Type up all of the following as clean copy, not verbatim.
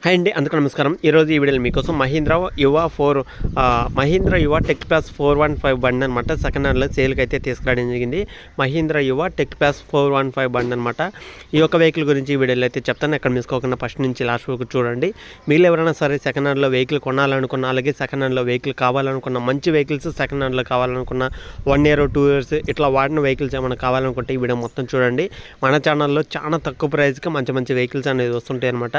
Hi అండి, అందరికీ నమస్కారం. ఈరోజు ఈ వీడియోలో మీకోసం మహీంద్రా యువ టెక్ ప్లస్ 415 బండి అనమాట. సెకండ్ హ్యాండ్లో సేల్కి అయితే తీసుకురావడం జరిగింది. మహీంద్రా యువ టెక్ ప్లస్ 415 బండి అనమాట. ఈ యొక్క వెహికల్ గురించి ఈ వీడియోలో అయితే చెప్తాను. ఎక్కడ మిసుకోకుండా ఫస్ట్ నుంచి లాస్ట్ వరకు చూడండి. మీరు ఎవరైనా సరే సెకండ్ హ్యాండ్లో వెహికల్ కొనాలనుకున్న, అలాగే సెకండ్ హ్యాండ్లో వెహికల్ కావాలనుకున్న, మంచి వెహికల్స్ సెకండ్ హ్యాండ్లో కావాలనుకున్న 1 year 2 years ఇట్లా వాడిన వెహికల్స్ ఏమైనా కావాలనుకుంటే ఈ వీడియో మొత్తం చూడండి. మన ఛానల్లో చాలా తక్కువ ప్రైస్కి మంచి మంచి వెహికల్స్ అనేది వస్తుంటాయి అనమాట.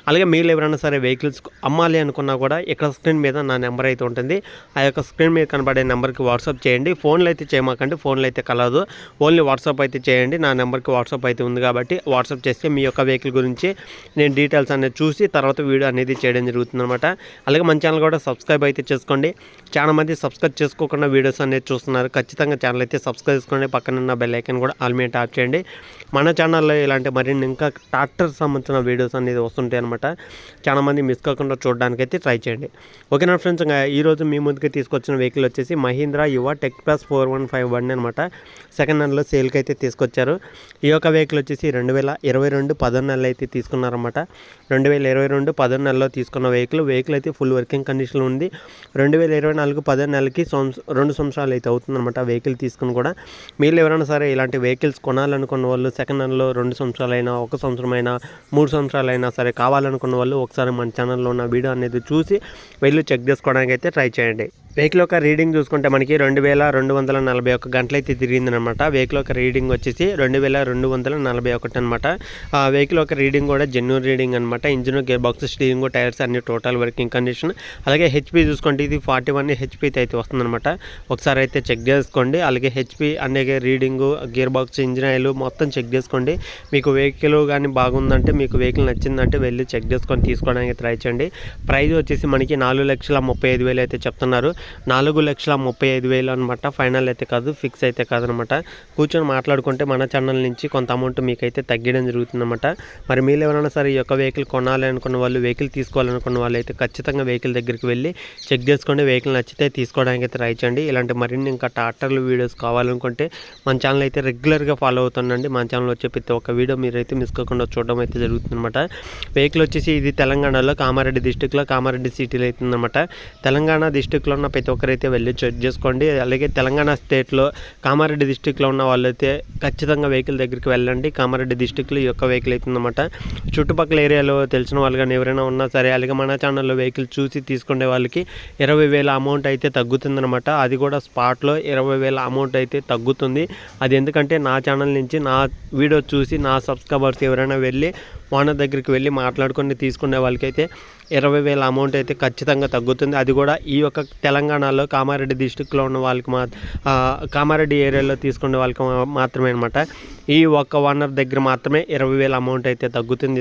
అలాగే మీరు ఎవరైనా సరే వెహికల్స్ అమ్మాలి అనుకున్నా కూడా ఇక్కడ స్క్రీన్ మీద నా నెంబర్ అయితే ఉంటుంది. ఆ యొక్క స్క్రీన్ మీద కనబడే నెంబర్కి వాట్సాప్ చేయండి. ఫోన్లో అయితే చేయమాకండి, ఫోన్లో అయితే కలదు. ఓన్లీ వాట్సాప్ అయితే చేయండి. నా నెంబర్కి వాట్సాప్ అయితే ఉంది కాబట్టి వాట్సాప్ చేస్తే మీ యొక్క వెహికల్ గురించి నేను డీటెయిల్స్ అనేది చూసి తర్వాత వీడియో అనేది చేయడం జరుగుతుంది అనమాట. అలాగే మన ఛానల్ కూడా సబ్స్క్రైబ్ అయితే చేసుకోండి. చాలా మంది సబ్స్క్రైబ్ చేసుకోకుండా వీడియోస్ అనేది చూస్తున్నారు. ఖచ్చితంగా ఛానల్ అయితే సబ్స్క్రైబ్ చేసుకోండి. పక్కన ఉన్న బెల్ ఐకాన్ కూడా ఆల్ మీద ట్యాప్ చేయండి. మన ఛానల్లో ఇలాంటి మరిన్ని ఇంకా ట్రాక్టర్ సంబంధించిన వీడియోస్ అనేది వస్తుంటాయి అనమాట. చాలా మంది మిస్ కాకుండా చూడడానికైతే ట్రై చేయండి. ఓకేనా ఫ్రెండ్స్, ఈరోజు మీ ముందుకి తీసుకొచ్చిన వెహికల్ వచ్చేసి మహీంద్రా యువ టెక్ ప్లస్ 415 బండి అనమాట. సెకండ్ హ్యాండ్లో సేల్కి అయితే తీసుకొచ్చారు. ఈ యొక్క వెహికల్ వచ్చేసి 2022 10 నెలలు అయితే తీసుకున్నారన్నమాట. 2022 10 నెలలో తీసుకున్న వెహికల్ అయితే ఫుల్ వర్కింగ్ కండిషన్లో ఉంది. 2024 10 నెలలకి 2 సంవత్సరాలు అయితే అవుతుందన్నమాట వెహికల్ తీసుకుని కూడా. మీరు ఎవరైనా సరే ఇలాంటి వెహికల్స్ కొనాలనుకున్న వాళ్ళు సెకండ్ హ్యాండ్లో 2 సంవత్సరాలైనా 1 సంవత్సరమైనా 3 సంవత్సరాలైనా సరే కావాలనుకున్న వాళ్ళు ఒకసారి మన ఛానల్లో ఉన్న వీడియో అనేది చూసి వెళ్ళి చెక్ చేసుకోవడానికి అయితే ట్రై చేయండి. వెహికల్ యొక్క రీడింగ్ చూసుకుంటే మనకి 2241 గంటలు అయితే తిరిగిందనమాట. వెహికల్ యొక్క రీడింగ్ వచ్చేసి 2241 అనమాట. వెహికల్ యొక్క రీడింగ్ కూడా జెన్యూన్ రీడింగ్ అనమాట. Engine, gear box, steering, tyres అన్ని టోటల్ వర్కింగ్ కండిషన్. అలాగే హెచ్పి చూసుకుంటే ఇది 41 హెచ్పి అయితే వస్తుందన్నమాట. ఒకసారి అయితే చెక్ చేసుకోండి. అలాగే హెచ్పి అనే reading, gear box, engine oil మొత్తం చెక్ చేసుకోండి. మీకు వెహికల్ కానీ బాగుందంటే, మీకు వెహికల్ నచ్చిందంటే వెళ్ళి చెక్ చేసుకొని తీసుకోవడానికి ట్రై చేయండి. ప్రైస్ వచ్చేసి మనకి 4,35,000 అయితే చెప్తున్నారు. 4,35,000 అనమాట. ఫైనల్ అయితే కాదు, ఫిక్స్ అయితే కాదనమాట. కూర్చొని మాట్లాడుకుంటే మన ఛానల్ నుంచి కొంత అమౌంట్ మీకైతే తగ్గడం జరుగుతుందన్నమాట. మరి మీరు ఎవరైనా సరే ఈ యొక్క వెహికల్ కొనాలి అనుకున్న వాళ్ళు, వెహికల్ తీసుకోవాలనుకున్న వాళ్ళు అయితే ఖచ్చితంగా వెహికల్ దగ్గరికి వెళ్ళి చెక్ చేసుకోండి. వెహికల్ నచ్చితే తీసుకోవడానికి అయితే ట్రై చేయండి. ఇలాంటి మరిన్ని ఇంకా ట్రాక్టర్లు వీడియోస్ కావాలనుకుంటే మన ఛానల్ అయితే రెగ్యులర్గా ఫాలో అవుతుండండి. మన ఛానల్ వచ్చే ప్రతి ఒక్క వీడియో మీరైతే మిస్ కాకుండా చూడడం అయితే జరుగుతుందన్నమాట. వెహికల్ వచ్చేసి ఇది తెలంగాణలో కామారెడ్డి డిస్టిక్లో, కామారెడ్డి సిటీలో అవుతుందన్నమాట. తెలంగాణ డిస్టిక్లో ఉన్న ప్రతి ఒక్కరైతే వెళ్ళి చెక్ చేసుకోండి. అలాగే తెలంగాణ స్టేట్లో కామారెడ్డి డిస్టిక్లో ఉన్న వాళ్ళైతే ఖచ్చితంగా వెహికల్ దగ్గరికి వెళ్ళండి. కామారెడ్డి డిస్టిక్లో ఈ యొక్క వెహికల్ అవుతుందన్నమాట. చుట్టుపక్కల ఏరియాలో తెలిసిన వాళ్ళు కానీ ఎవరైనా ఉన్నా సరే, అలాగే మన ఛానల్లో వెహికల్ చూసి తీసుకునే వాళ్ళకి 20,000 అమౌంట్ అయితే తగ్గుతుందన్నమాట. అది కూడా స్పాట్లో 20,000 అమౌంట్ అయితే తగ్గుతుంది. అది ఎందుకంటే నా ఛానల్ నుంచి నా వీడియో చూసి నా సబ్స్క్రైబర్స్ ఎవరైనా వెళ్ళి ఓనర్ దగ్గరికి వెళ్ళి మాట్లాడుకొని తీసుకునే వాళ్ళకైతే 20,000 అమౌంట్ అయితే ఖచ్చితంగా తగ్గుతుంది. అది కూడా ఈ యొక్క తెలంగాణలో కామారెడ్డి డిస్టిక్లో ఉన్న వాళ్ళకి కామారెడ్డి ఏరియాలో తీసుకునే వాళ్ళకి మాత్రమే అనమాట. ఈ ఒక్క ఓనర్ దగ్గర మాత్రమే 20,000 అమౌంట్ అయితే తగ్గుతుంది.